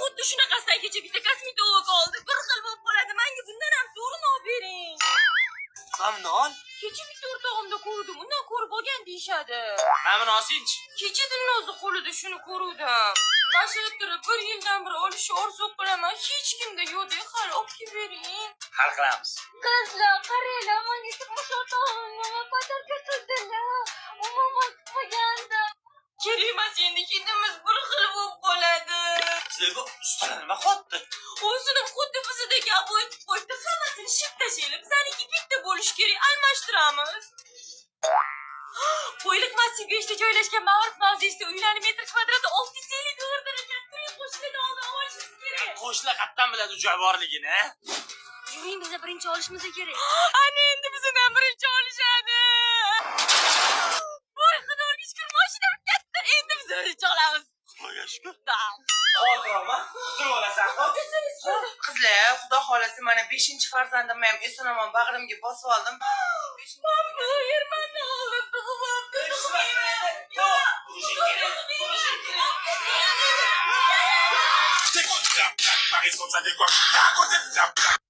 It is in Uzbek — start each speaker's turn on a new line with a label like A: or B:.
A: xuddi shunaqasidan kecha bitta kosmetolog oldi. Bir xil bo'lib qoladi. Menga bundan ham zo'rini olib bering.
B: Mamnun.
A: Kecha bitta o'rtog'imda ko'rdim. Undan ko'rib olgan deyishadi.
B: Mamnun olsinch.
A: Kecha Dilnoza qo'lida shuni ko'rdim. Mashaqqatli bir yildan beri olishni orzu qilaman. Hech kimda yo'q deb hali olib kelib bering.
B: Hal qilamiz.
A: Qizlar, qaranglar, menga turmush o'rtog'im patarka turdilar. Umuman qo'ygandi. Kerak emas, endi hidimiz bir xil bo'lib qoladi.
B: Sizlarga ustalar nima qotdi?
A: O'zini xuddi bizidagi aboytib qo'ydi. Hammasini shib tashlaylik. Bizaniki bitta bo'lish kerak, almashtiramiz. Qo'yliq massivga ishda joylashgan Ma'ruf mavzesida uylarning metr kvadrati 650 dollardan ekan. Qo'shnidan oldin olishimiz kerak.
B: Qo'shnilar qayerdan biladi joy borligini?
A: Yuring, biza birinchi olishimiz kerak. Ana endi bizdan birinchi olishadi. Voy xudoga shukr, mashinam katta. Endi biz birinchi olamiz.
B: Xudoga shukr.
C: Xotiroma, kutib olasan.
D: Qizlar, xudo xolasi mana 5-farzandimni ham eson-omon bag'rimga bosib oldim.
A: Mamnun, Ermanni olib tug'ib
E: Ma responsabilité quoi?